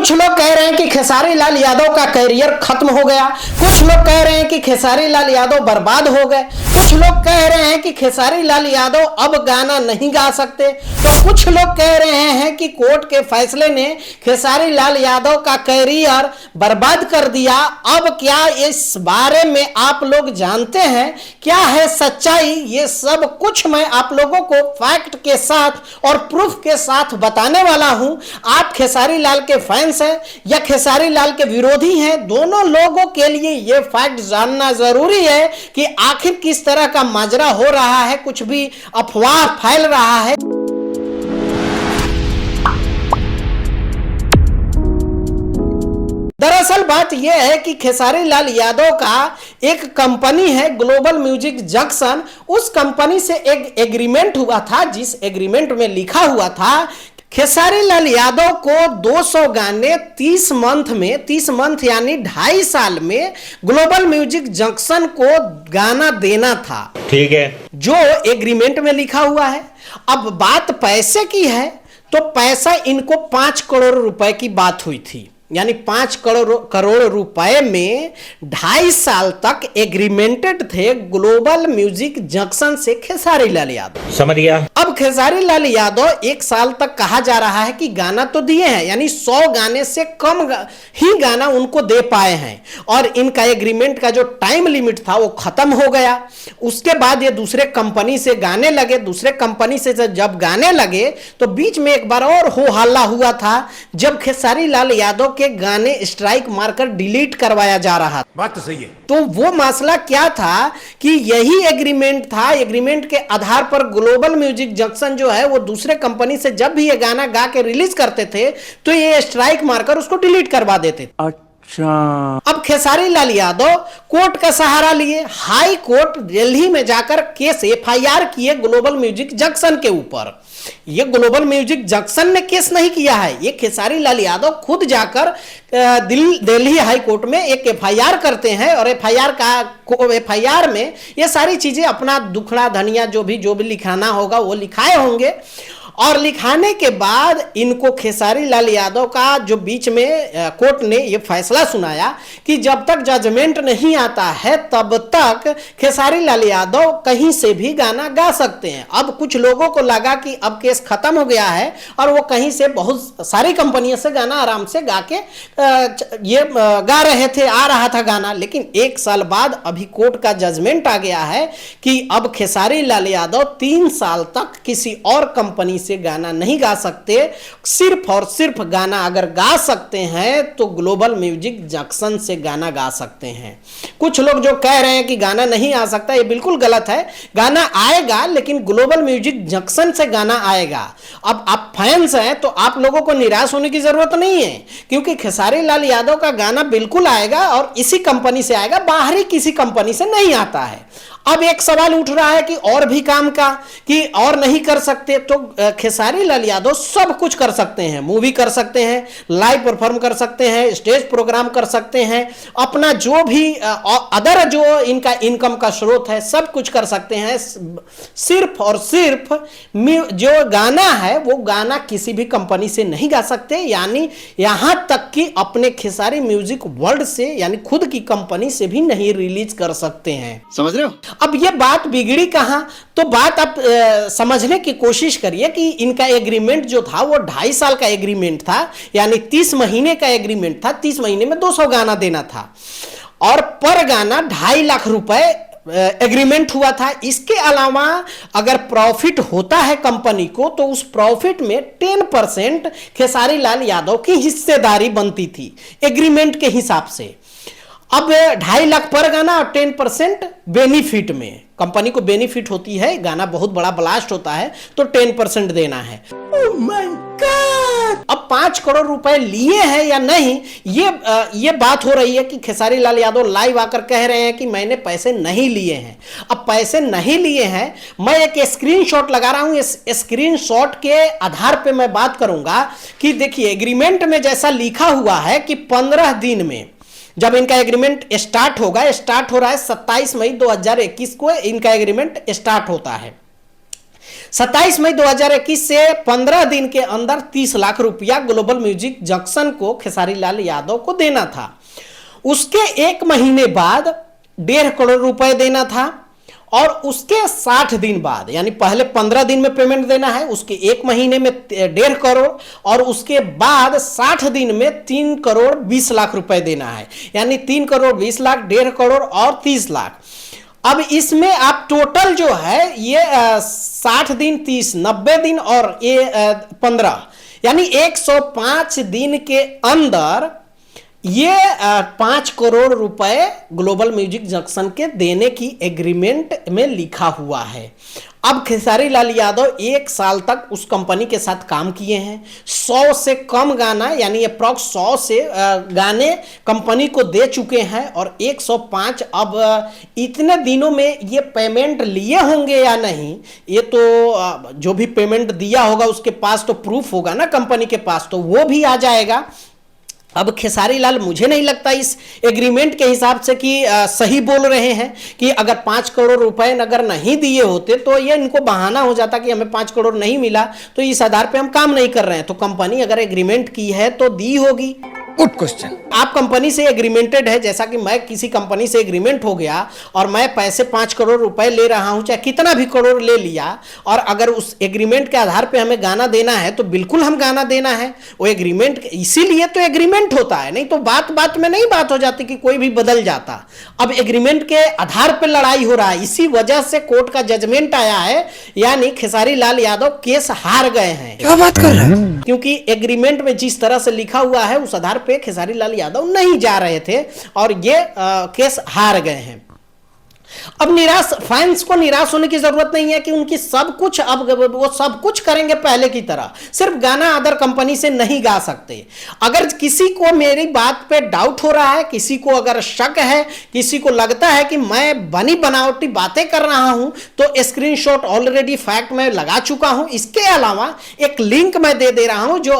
कुछ लोग कह रहे हैं कि खेसारी लाल यादव का करियर खत्म हो गया, कुछ लोग कह रहे हैं कि खेसारी लाल यादव बर्बाद हो गए, कुछ लोग कह रहे हैं कि खेसारी लाल यादव अब गाना नहीं गा सकते, तो कुछ लोग कह रहे हैं कि कोर्ट के फैसले ने खेसारी लाल यादव का करियर बर्बाद कर दिया। अब क्या इस बारे में आप लोग जानते हैं? क्या है सच्चाई? ये सब कुछ मैं आप लोगों को फैक्ट के साथ और प्रूफ के साथ बताने वाला हूं। आप खेसारी लाल के फैंस हैं या खेसारी लाल के विरोधी हैं, दोनों लोगों के लिए यह फैक्ट जानना जरूरी है कि आखिर किस तरह का माजरा हो रहा है, कुछ भी अफवाह फैल रहा है। दरअसल बात यह है कि खेसारी लाल यादव का एक कंपनी है ग्लोबल म्यूजिक जंक्शन, उस कंपनी से एक एग्रीमेंट हुआ था, जिस एग्रीमेंट में लिखा हुआ था खेसारी लाल यादव को 200 गाने 30 मंथ यानी 2.5 साल में ग्लोबल म्यूजिक जंक्शन को गाना देना था। ठीक है, जो एग्रीमेंट में लिखा हुआ है। अब बात पैसे की है तो पैसा इनको 5 करोड़ रुपए की बात हुई थी, यानी 5 करोड़ रुपए में 2.5 साल तक एग्रीमेंटेड थे ग्लोबल म्यूजिक जंक्शन से खेसारी लाल यादव। समझ गया? अब खेसारी लाल यादव 1 साल तक कहा जा रहा है कि गाना तो दिए हैं, यानी 100 गाने से कम ही गाना उनको दे पाए हैं, और इनका एग्रीमेंट का जो टाइम लिमिट था वो खत्म हो गया। उसके बाद ये दूसरे कंपनी से गाने लगे, दूसरे कंपनी से जब गाने लगे तो बीच में एक बार और हो हल्ला हुआ था, जब खेसारी लाल यादव के गाने स्ट्राइक मारकर डिलीट करवाया जा रहा। बात तो सही है। तो वो मसला क्या था कि यही एग्रीमेंट था, एग्रीमेंट के आधार पर ग्लोबल म्यूजिक जंक्शन जो है वो दूसरे कंपनी से जब भी ये गाना गा के रिलीज करते थे तो ये स्ट्राइक मारकर उसको डिलीट करवा देते। अच्छा, अब खेसारी लाल यादव कोर्ट का सहारा लिए हाई कोर्ट दिल्ली में जाकर केस FIR किए ग्लोबल म्यूजिक जंक्शन के ऊपर। ये ग्लोबल म्यूजिक जंक्शन ने केस नहीं किया है, ये खेसारी लाल यादव खुद जाकर दिल्ली हाई कोर्ट में एक FIR करते हैं, और FIR में ये सारी चीजें अपना दुखड़ा धनिया जो भी लिखाना होगा वो लिखाए होंगे, और लिखाने के बाद इनको खेसारी लाल यादव का जो बीच में कोर्ट ने ये फैसला सुनाया कि जब तक जजमेंट नहीं आता है तब तक खेसारी लाल यादव कहीं से भी गाना गा सकते हैं। अब कुछ लोगों को लगा कि अब केस खत्म हो गया है और वो कहीं से बहुत सारी कंपनियों से गाना आराम से गा के ये गा रहे थे, आ रहा था गाना, लेकिन 1 साल बाद अभी कोर्ट का जजमेंट आ गया है कि अब खेसारी लाल यादव 3 साल तक किसी और कंपनी से गाना नहीं गा सकते, सिर्फ और सिर्फ गाना अगर गा सकते हैं तो ग्लोबल म्यूजिक जंक्शन से गाना गा सकते हैं। कुछ लोग जो कह रहे हैं कि गाना नहीं आ सकता, ये बिल्कुल गलत है। गाना आएगा लेकिन ग्लोबल म्यूजिक जंक्शन से गाना आएगा। अब आप फैंस हैं तो आप लोगों को निराश होने की जरूरत नहीं है, क्योंकि खेसारी लाल यादव का गाना बिल्कुल आएगा और इसी कंपनी से आएगा, बाहरी किसी कंपनी से नहीं आता है। अब एक सवाल उठ रहा है कि और भी काम का, कि और नहीं कर सकते, तो खेसारी लाल यादव सब कुछ कर सकते हैं। मूवी कर सकते हैं, लाइव परफॉर्म कर सकते हैं, स्टेज प्रोग्राम कर सकते हैं, अपना जो भी अदर जो इनका इनकम का स्रोत है सब कुछ कर सकते हैं। सिर्फ और सिर्फ जो गाना है वो गाना किसी भी कंपनी से नहीं गा सकते, यानी यहां तक कि अपने खेसारी म्यूजिक वर्ल्ड से यानी खुद की कंपनी से भी नहीं रिलीज कर सकते हैं। समझ रहे हो? अब ये बात बिगड़ी कहां? तो बात आप समझने की कोशिश करिए कि इनका एग्रीमेंट जो था वो 2.5 साल का एग्रीमेंट था, यानी 30 महीने का एग्रीमेंट था। 30 महीने में 200 गाना देना था और पर गाना 2.5 लाख रुपए एग्रीमेंट हुआ था। इसके अलावा अगर प्रॉफिट होता है कंपनी को तो उस प्रॉफिट में 10% खेसारी लाल यादव की हिस्सेदारी बनती थी एग्रीमेंट के हिसाब से। अब 2.5 लाख पर गाना और 10% बेनिफिट में, कंपनी को बेनिफिट होती है, गाना बहुत बड़ा ब्लास्ट होता है तो 10% देना है। Oh my God! अब 5 करोड़ रुपए लिए हैं या नहीं, ये बात हो रही है कि खेसारी लाल यादव लाइव आकर कह रहे हैं कि मैंने पैसे नहीं लिए हैं। अब पैसे नहीं लिए हैं, मैं एक स्क्रीनशॉट लगा रहा हूं, इस स्क्रीनशॉट के आधार पे मैं बात करूंगा कि देखिए एग्रीमेंट में जैसा लिखा हुआ है कि 15 दिन में जब इनका एग्रीमेंट स्टार्ट हो रहा है 27 मई 2021 को इनका एग्रीमेंट स्टार्ट होता है। 27 मई 2021 से 15 दिन के अंदर 30 लाख रुपया ग्लोबल म्यूजिक जंक्शन को खेसारी लाल यादव को देना था। उसके एक महीने बाद 1.5 करोड़ रुपए देना था और उसके 60 दिन बाद, यानी पहले 15 दिन में पेमेंट देना है, उसके एक महीने में 1.5 करोड़ और उसके बाद 60 दिन में 3 करोड़ 20 लाख रुपए देना है। यानी 3 करोड़ 20 लाख, 1.5 करोड़ और 30 लाख। अब इसमें आप टोटल जो है ये 60 दिन, 30, 90 दिन और ये 15, यानी 105 दिन के अंदर ये 5 करोड़ रुपए ग्लोबल म्यूजिक जंक्शन के देने की एग्रीमेंट में लिखा हुआ है। अब खेसारी लाल यादव 1 साल तक उस कंपनी के साथ काम किए हैं। 100 से कम गाना, यानी अप्रॉक्स 100 से गाने कंपनी को दे चुके हैं और 105 अब इतने दिनों में ये पेमेंट लिए होंगे या नहीं, ये तो जो भी पेमेंट दिया होगा उसके पास तो प्रूफ होगा ना कंपनी के पास, तो वो भी आ जाएगा। अब खेसारी लाल मुझे नहीं लगता इस एग्रीमेंट के हिसाब से कि सही बोल रहे हैं कि अगर 5 करोड़ रुपए अगर नहीं दिए होते तो ये इनको बहाना हो जाता कि हमें 5 करोड़ नहीं मिला तो इस आधार पे हम काम नहीं कर रहे हैं। तो कंपनी अगर एग्रीमेंट की है तो दी होगी। Good question. आप कंपनी से एग्रीमेंटेड है, जैसा कि मैं किसी कंपनी से एग्रीमेंट हो गया और मैं पैसे 5 करोड़ रुपए ले रहा हूं, चाहे कितना भी करोड़ ले लिया, और अगर उस एग्रीमेंट के आधार पे हमें गाना देना है तो बिल्कुल हम गाना देना है। वो एग्रीमेंट, इसीलिए तो एग्रीमेंट होता है, नहीं तो बात बात में नहीं बात हो जाती कि कोई भी बदल जाता। अब एग्रीमेंट के आधार पर लड़ाई हो रहा है, इसी वजह से कोर्ट का जजमेंट आया है, यानी खेसारी लाल यादव केस हार गए हैं। क्या बात कर रहे हैं? क्योंकि एग्रीमेंट में जिस तरह से लिखा हुआ है उस आधार पे खेसारी लाल यादव नहीं जा रहे थे और ये केस हार गए हैं। अब निराश फैंस को निराश होने की जरूरत नहीं है कि उनकी सब कुछ, अब वो सब कुछ करेंगे पहले की तरह, सिर्फ गाना अदर कंपनी से नहीं गा सकते। अगर किसी को मेरी बात पे डाउट हो रहा है, किसी को अगर शक है, किसी को लगता है कि मैं बनी बनावटी बातें कर रहा हूं, तो स्क्रीनशॉट ऑलरेडी फैक्ट में लगा चुका हूं। इसके अलावा एक लिंक मैं दे रहा हूं जो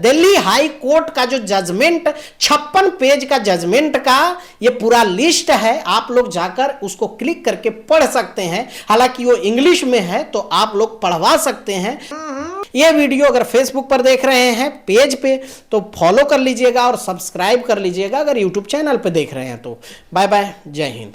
दिल्ली हाई कोर्ट का जो जजमेंट 56 पेज का जजमेंट का ये पूरा लिस्ट है, आप लोग जाकर उसको क्लिक करके पढ़ सकते हैं। हालांकि वो इंग्लिश में है तो आप लोग पढ़वा सकते हैं। ये वीडियो अगर फेसबुक पर देख रहे हैं पेज पे तो फॉलो कर लीजिएगा और सब्सक्राइब कर लीजिएगा, अगर यूट्यूब चैनल पे देख रहे हैं तो। बाय बाय, जय हिंद।